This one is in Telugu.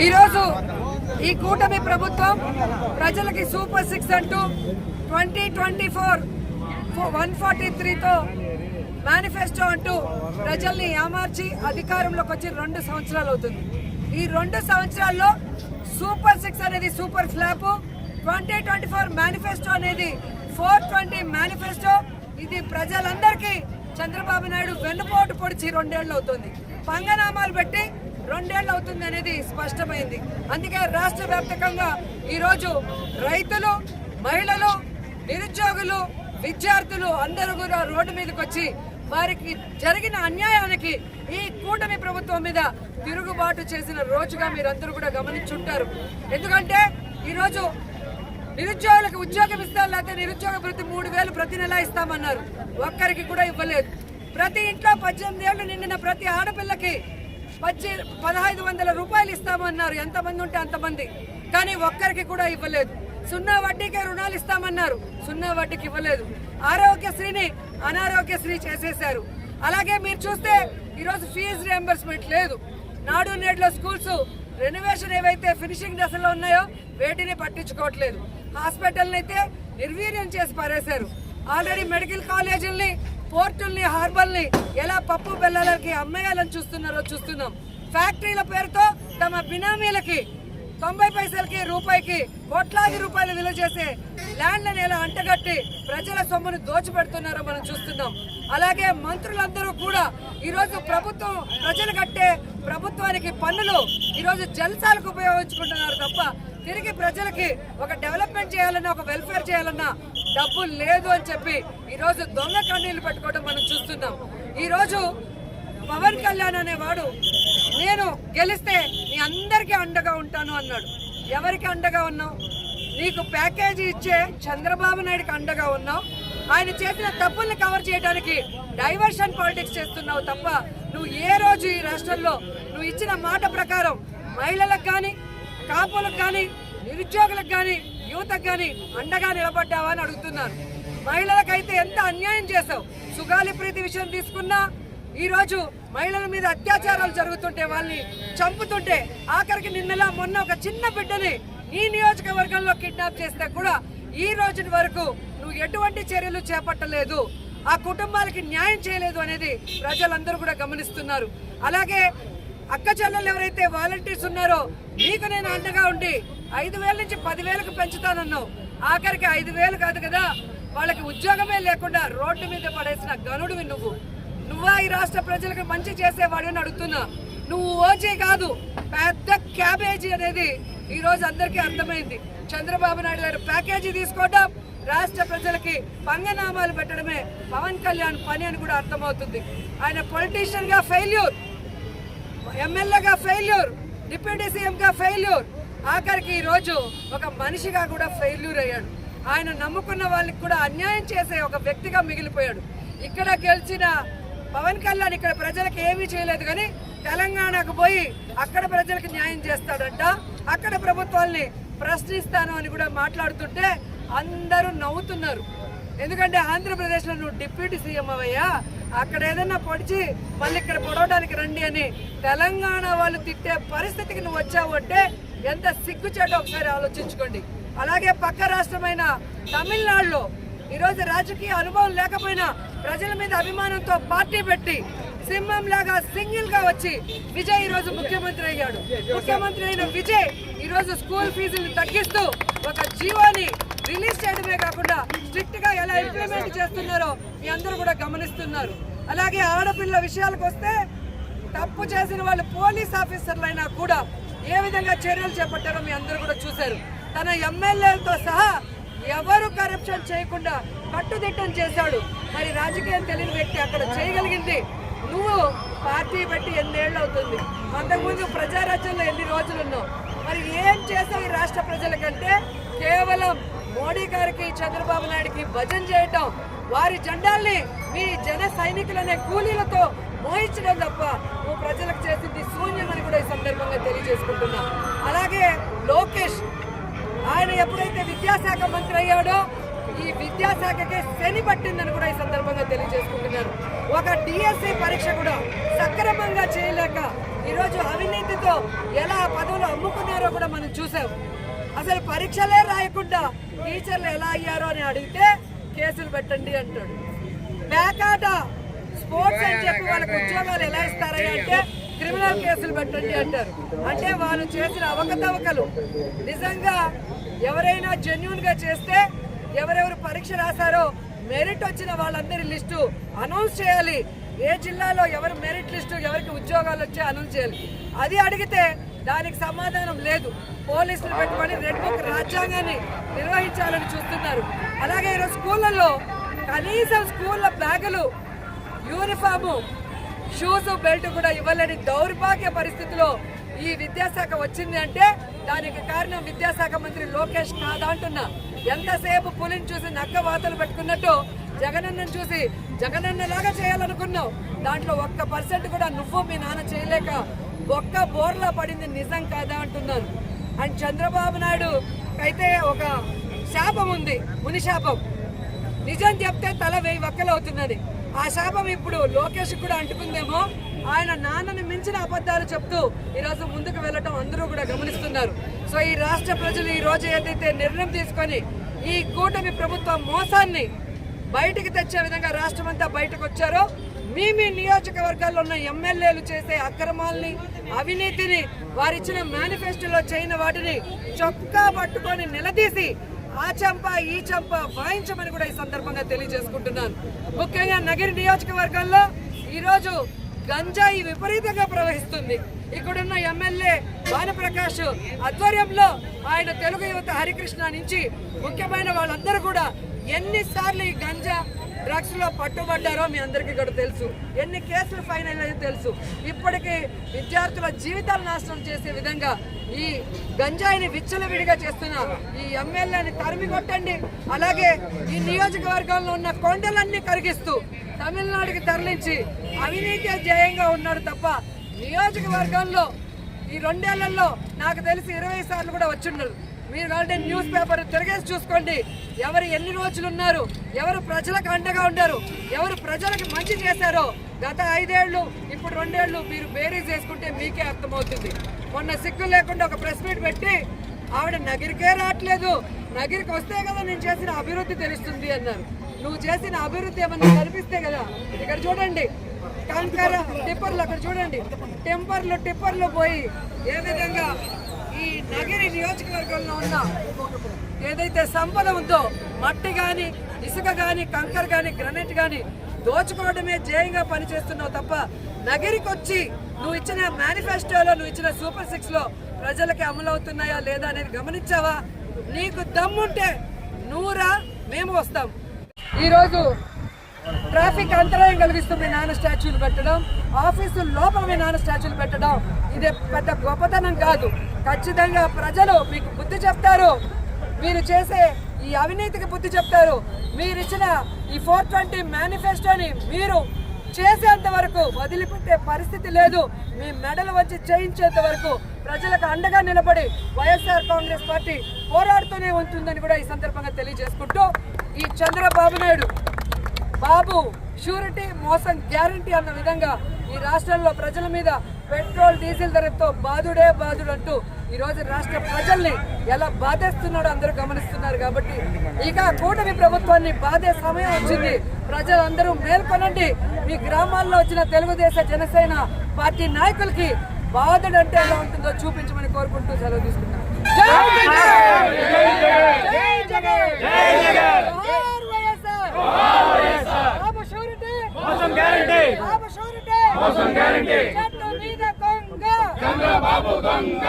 ఈరోజు ఈ కూటమి ప్రభుత్వం ప్రజలకి సూపర్ 6 అంటూ 2024 143తో మేనిఫెస్టో అంటూ ప్రజల్ని ఏమార్చి అధికారంలోకి వచ్చి 2 సంవత్సరాలు అవుతుంది. ఈ 2 సంవత్సరాల్లో సూపర్ 6 అనేది సూపర్ ఫ్లాప్, 2024 మేనిఫెస్టో అనేది 420 మేనిఫెస్టో. ఇది ప్రజలందరికీ చంద్రబాబు నాయుడు వెన్నుపోటు పొడిచి 2 ఏళ్ళు అవుతుంది, పంగనామాలు పెట్టి 2 ఏళ్ళు అవుతుంది అనేది స్పష్టమైంది. అందుకే రాష్ట్ర వ్యాప్తంగా ఈరోజు రైతులు, మహిళలు, నిరుద్యోగులు, విద్యార్థులు అందరూ కూడా రోడ్డు మీదకి వచ్చి వారికి జరిగిన అన్యాయానికి ఈ కూటమి ప్రభుత్వం మీద తిరుగుబాటు చేసిన రోజుగా మీరందరూ కూడా గమనించుంటారు. ఎందుకంటే ఈరోజు నిరుద్యోగులకు ఉద్యోగం ఇస్తారు, లేకపోతే నిరుద్యోగ భృతి 3000 ప్రతి నెల ఇస్తామన్నారు, ఒక్కరికి కూడా ఇవ్వలేదు. ప్రతి ఇంట్లో 18 ఏళ్లు నిండిన ప్రతి ఆడపిల్లకి 1500 రూపాయలు ఇస్తామన్నారు, ఎంతమంది ఉంటే అంతమంది, కానీ ఒక్కరికి కూడా ఇవ్వలేదు. 0 వడ్డీకే రుణాలు ఇస్తామన్నారు, 0 వడ్డీకి ఇవ్వలేదు. ఆరోగ్యశ్రీని అనారోగ్యశ్రీ చేసేశారు. అలాగే మీరు చూస్తే ఈరోజు ఫీజు రియంబర్స్మెంట్ లేదు. నాడు నేడులో స్కూల్స్ రెనోవేషన్ ఏవైతే ఫినిషింగ్ దశలో ఉన్నాయో వేటిని పట్టించుకోవట్లేదు. హాస్పిటల్ని అయితే నిర్వీర్యం చేసి పారేశారు. ఆల్రెడీ మెడికల్ కాలేజీల్ని, పోర్టుల్ని, హార్బర్ని ఎలా పప్పు బెల్లాలకి అమ్మేయాలని చూస్తున్నాం. ఫ్యాక్టరీల పేరుతో తమ బినామీలకి 90 పైసలకి రూపాయికి కోట్లాది రూపాయలు విలువ చేసే ల్యాండ్లను ఎలా అంటగట్టి ప్రజల సొమ్మును దోచిపెడుతున్నారో మనం చూస్తున్నాం. అలాగే మంత్రులందరూ కూడా ఈరోజు ప్రభుత్వం ప్రజలు కట్టే ప్రభుత్వానికి పన్నులు ఈరోజు జల్సాలకు ఉపయోగించుకుంటున్నారు తప్ప తిరిగి ప్రజలకి ఒక డెవలప్మెంట్ చేయాలన్నా, ఒక వెల్ఫేర్ చేయాలన్నా డబ్బు లేదు అని చెప్పి ఈరోజు దొంగ కన్నీళ్లు పెట్టుకోవడం మనం చూస్తున్నాం. ఈరోజు పవన్ కళ్యాణ్ అనేవాడు నేను గెలిస్తే మీ అందరికీ అండగా ఉంటాను అన్నాడు. ఎవరికి అండగా ఉన్నావు? నీకు ప్యాకేజీ ఇచ్చే చంద్రబాబు నాయుడుకి అండగా ఉన్నావు. ఆయన చేసిన తప్పుల్ని కవర్ చేయడానికి డైవర్షన్ పాలిటిక్స్ చేస్తున్నావు తప్ప నువ్వు ఏ రోజు ఈ రాష్ట్రంలో నువ్వు ఇచ్చిన మాట ప్రకారం మహిళలకు కానీ, కాపులకు కానీ, నిరుద్యోగులకు కానీ, యువతకు కానీ అండగా నిలబడ్డావా అని అడుగుతున్నారు. మహిళలకైతే ఎంత అన్యాయం చేశావు. సుగాలి ప్రీతి విషయం తీసుకున్నా, ఈరోజు మహిళల మీద అత్యాచారాలు జరుగుతుంటే, వాళ్ళని చంపుతుంటే, ఆఖరికి నిన్నలా మొన్న ఒక చిన్న బిడ్డని ఈ నియోజకవర్గంలో కిడ్నాప్ చేస్తే కూడా ఈ రోజు వరకు నువ్వు ఎటువంటి చర్యలు చేపట్టలేదు, ఆ కుటుంబాలకి న్యాయం చేయలేదు అనేది ప్రజలందరూ కూడా గమనిస్తున్నారు. అలాగే అక్క చెల్లెలు ఎవరైతే వాలంటీర్స్ ఉన్నారో నీకు నేను అండగా ఉండి 5000 నుంచి 10,000కు పెంచుతానన్నావు. ఆఖరికి 5000 కాదు కదా, వాళ్ళకి ఉద్యోగమే లేకుండా రోడ్డు మీద పడేసిన గనుడివి నువ్వా ఈ రాష్ట్ర ప్రజలకు మంచి చేసేవాడు అని అడుగుతున్నా. నువ్వు ఓజీ కాదు, పెద్ద క్యాబేజీ అనేది ఈ రోజు అందరికీ అర్థమైంది. చంద్రబాబు నాయుడు గారు ప్యాకేజీ తీసుకోవడం, రాష్ట్ర ప్రజలకి పంగనామాలు పెట్టడమే పవన్ కళ్యాణ్ పని అని కూడా అర్థమవుతుంది. ఆయన పొలిటీషియన్ గా ఫెయిల్యూర్, ఎమ్మెల్యేగా ఫెయిల్యూర్, డిప్యూటీ సీఎం గా ఫెయిల్యూర్, ఆఖరికి ఈ రోజు ఒక మనిషిగా కూడా ఫెయిల్యూర్ అయ్యాడు. ఆయన నమ్ముకున్న వాళ్ళకి కూడా అన్యాయం చేసే ఒక వ్యక్తిగా మిగిలిపోయాడు. ఇక్కడ గెలిచిన పవన్ కళ్యాణ్ ఇక్కడ ప్రజలకు ఏమీ చేయలేదు, కానీ తెలంగాణకు పోయి అక్కడ ప్రజలకు న్యాయం చేస్తాడంట, అక్కడ ప్రభుత్వాల్ని ప్రశ్నిస్తాను అని కూడా మాట్లాడుతుంటే అందరూ నవ్వుతున్నారు. ఎందుకంటే ఆంధ్రప్రదేశ్లో నువ్వు డిప్యూటీ సీఎం అవయ్యా, అక్కడ ఏదన్నా పొడిచి మళ్ళీ ఇక్కడ పొడవడానికి రండి అని తెలంగాణ వాళ్ళు తిట్టే పరిస్థితికి నువ్వు వచ్చావు అంటే ఎంత సిగ్గుచేటో ఒకసారి ఆలోచించుకోండి. అలాగే పక్క రాష్ట్రమైన తమిళనాడులో ఈరోజు రాజకీయ అనుభవం లేకపోయినా ప్రజల మీద అభిమానంతో పార్టీ పెట్టి సింహం లాగా సింగిల్ గా వచ్చి విజయ్ ఈరోజు ముఖ్యమంత్రి అయ్యాడు. ముఖ్యమంత్రి అయిన విజయ్ ఈరోజు స్కూల్ ఫీజులను తగ్గిస్తూ ఒక జీవోని రిలీజ్ చేయడమే కాకుండా స్ట్రిక్ట్ గా ఎలా ఇంప్లిమెంట్ చేస్తున్నారో మీ అందరూ కూడా గమనిస్తున్నారు. అలాగే ఆడపిల్ల విషయాలకు వస్తే తప్పు చేసిన వాళ్ళు పోలీస్ ఆఫీసర్లైనా కూడా ఏ విధంగా చర్యలు చేపట్టారో మీ అందరూ కూడా చూశారు. తన ఎమ్మెల్యేలతో సహా ఎవరు కరప్షన్ చేయకుండా కట్టుదిట్టం చేశాడు. మరి రాజకీయం తెలియని వ్యక్తి అక్కడ చేయగలిగింది నువ్వు పార్టీ పెట్టి 8 ఏళ్ళు అవుతుంది, అంతకుముందు ప్రజారాజ్యంలో ఎన్ని రోజులు ఉన్నావు. మరి ఏం చేసావు ఈ రాష్ట్ర ప్రజలకంటే కేవలం మోడీ గారికి, చంద్రబాబు నాయుడికి భజన చేయటం, వారి జెండాల్ని మీ జన సైనికులనే కూలీలతో మోయించడం తప్ప నువ్వు ప్రజలకు చేసింది శూన్యమని కూడా ఈ సందర్భంగా తెలియజేసుకుంటున్నా. అలాగే లోకేష్ ఆయన ఎప్పుడైతే విద్యాశాఖ మంత్రి అయ్యాడో ఈ విద్యాశాఖకే శని పట్టిందని కూడా ఈ సందర్భంగా తెలియజేసుకుంటున్నారు. ఒక డిఎస్సి పరీక్ష కూడా సక్రమంగా చేయలేక ఈరోజు అవినీతితో ఎలా పదవులు అమ్ముకో కూడా మనం చూసాం. అసలు పరీక్షలే రాయకుండా టీచర్లు ఎలా అయ్యారో అని అడిగితే కేసులు పెట్టండి అంటాడు. బ్యాకాట స్పోర్ట్స్ అని చెప్పి వాళ్ళకి ఉద్యోగాలు ఎలా ఇస్తారని అంటే క్రిమినల్ కేసులు పెట్టండి అంటారు. అంటే వాళ్ళు చేసిన అవకతవకలు నిజంగా ఎవరైనా జెన్యూన్ గా చేస్తే ఎవరెవరు పరీక్ష రాశారో మెరిట్ వచ్చిన వాళ్ళందరి లిస్టు అనౌన్స్ చేయాలి. ఏ జిల్లాలో ఎవరు మెరిట్ లిస్టు ఎవరికి ఉద్యోగాలు వచ్చాయో అనౌన్స్ చేయాలి. అది అడిగితే దానికి సమాధానం లేదు. పోలీసులు పెట్టుకొని రెడ్ బుక్ రాజ్యాంగాన్ని నిర్వహించాలని చూస్తున్నారు. అలాగే ఈరోజు స్కూళ్ళల్లో కనీసం స్కూళ్ళ బ్యాగులు, యూనిఫాము, షూస్, బెల్ట్ కూడా ఇవ్వలేని దౌర్భాగ్య పరిస్థితిలో ఈ విద్యాశాఖ వచ్చింది అంటే దానికి కారణం విద్యాశాఖ మంత్రి లోకేష్ కాదా అంటున్నా. ఎంతసేపు పులిని చూసి నక్క వాతలు పెట్టుకున్నట్టు జగనన్నను చూసి జగనన్నలాగా చేయాలనుకున్నావు. దాంట్లో 1% కూడా నువ్వు మీ నాన్న చేయలేక ఒక్క బోర్లా పడింది నిజం కాదా అంటున్నాను. అండ్ చంద్రబాబు నాయుడు అయితే ఒక శాపం ఉంది, ముని శాపం. నిజం చెప్తే తల 1000 వక్కలు అవుతుందని. ఆ శాపం ఇప్పుడు లోకేష్ కూడా అంటుకుందేమో. ఆయన నాన్నని మించిన అబద్ధాలు చెప్తూ ఈరోజు ముందుకు వెళ్ళటం అందరూ కూడా గమనిస్తున్నారు. సో ఈ రాష్ట్ర ప్రజలు ఈ రోజు ఏదైతే నిర్ణయం తీసుకొని ఈ కూటమి ప్రభుత్వం మోసాన్ని బయటికి తెచ్చే విధంగా రాష్ట్రమంతా బయటకు వచ్చారో, మీ నియోజకవర్గాల్లో ఉన్న ఎమ్మెల్యేలు చేసే అక్రమాలని, అవినీతిని, వారిచ్చిన మేనిఫెస్టోలో చేయని వాటిని చొక్కా పట్టుకొని నిలదీసి ఆ చంప ఈ చంప వాయించమని కూడా ఈ సందర్భంగా తెలియజేసుకుంటున్నాను. ముఖ్యంగా నగిరి నియోజకవర్గంలో ఈరోజు గంజాయి విపరీతంగా ప్రవహిస్తుంది. ఇక్కడున్న ఎమ్మెల్యే భానుప్రకాష్ ఆధ్వర్యంలో ఆయన తెలుగు యువత హరికృష్ణ నుంచి ముఖ్యమైన వాళ్ళందరూ కూడా ఎన్నిసార్లు ఈ గంజా డ్రగ్స్ లో పట్టుబడ్డారో మీ అందరికీ కూడా తెలుసు. ఎన్ని కేసులు ఫైనల్ అయ్యో తెలుసు. ఇప్పటికీ విద్యార్థుల జీవితాలు నాశనం చేసే విధంగా ఈ గంజాయిని విచ్చలవిడిగా చేస్తున్న ఈ ఎమ్మెల్యేని తరిమి కొట్టండి. అలాగే ఈ నియోజకవర్గంలో ఉన్న కొండలన్నీ కరిగిస్తూ తమిళనాడుకి తరలించి అవినీతి జయంగా ఉన్నాడు తప్ప నియోజకవర్గంలో ఈ 2 ఏళ్లలో నాకు తెలిసి 20 సార్లు కూడా వచ్చిండరు. మీరు కాబట్టి న్యూస్ పేపర్ తిరిగేసి చూసుకోండి. ఎవరు ఎన్ని రోజులు ఉన్నారు, ఎవరు ప్రజలకు అండగా ఉన్నారు, ఎవరు ప్రజలకు మంచి చేశారో గత 5 ఏళ్ళు ఇప్పుడు 2 ఏళ్ళు మీరు బేరీజ్ చేసుకుంటే మీకే అర్థమవుతుంది. మొన్న సిగ్గు లేకుండా ఒక ప్రెస్ మీట్ పెట్టి ఆవిడ నగిరికే రావట్లేదు, నగిరికి వస్తే కదా నేను చేసిన అభివృద్ధి తెలుస్తుంది అన్నారు. నువ్వు చేసిన అభివృద్ధి ఏమన్నా కనిపిస్తే కదా. ఇక్కడ చూడండి కంకర టిప్పర్లు, అక్కడ చూడండి టిప్పర్లు పోయి ఏ విధంగా ఈ నగిరి నియోజకవర్గంలో ఉన్న ఏదైతే సంపద ఉందో మట్టి కానీ, ఇసుక కానీ, కంకర కానీ, గ్రనైట్ కానీ దోచుకోవడమే ధ్యేయంగా పనిచేస్తున్నావు తప్ప నగిరికి వచ్చి నువ్వు ఇచ్చిన మేనిఫెస్టోలో, నువ్వు ఇచ్చిన సూపర్ 6 లో ప్రజలకి అమలవుతున్నాయా లేదా అనేది గమనించావా? నీకు దమ్ముంటే నువ్వురా, మేము వస్తాం. ఈరోజు ట్రాఫిక్ అంతరాయం కలిగిస్తూ మీ నాన్న స్టాచ్యూలు పెట్టడం, ఆఫీసు లోపల మీ నాన్న స్టాచ్యూలు పెట్టడం ఇదే పెద్ద గొప్పతనం కాదు. ఖచ్చితంగా ప్రజలు మీకు బుద్ధి చెప్తారు. మీరు చేసే ఈ అవినీతికి బుద్ధి చెప్తారు. మీరు ఇచ్చిన ఈ 420 మేనిఫెస్టోని మీరు చేసేంత వరకు వదిలిపెట్టే పరిస్థితి లేదు. మీ మెడలు వచ్చి చేయించేంత వరకు ప్రజలకు అండగా నిలబడి వైఎస్ఆర్ కాంగ్రెస్ పార్టీ పోరాడుతూనే ఉంటుందని కూడా ఈ సందర్భంగా తెలియజేసుకుంటూ, ఈ చంద్రబాబు నాయుడు బాబు షూరిటీ మోసం గ్యారంటీ అన్న విధంగా ఈ రాష్ట్రంలో ప్రజల మీద పెట్రోల్ డీజిల్ ధరతో బాధుడే బాధుడు అంటూ ఈరోజు రాష్ట్ర ప్రజల్ని ఎలా బాధేస్తున్నాడో అందరూ గమనిస్తున్నారు. కాబట్టి ఇక కూటమి ప్రభుత్వాన్ని బాధే సమయం వచ్చింది. ప్రజలందరూ మేల్కొనండి. మీ గ్రామాల్లో వచ్చిన తెలుగుదేశ జనసేన పార్టీ నాయకులకి బాధుడు అంటే ఎలా ఉంటుందో చూపించమని కోరుకుంటూ సెలవు తీసుకున్నాను. చంద్రబాబు దొంగ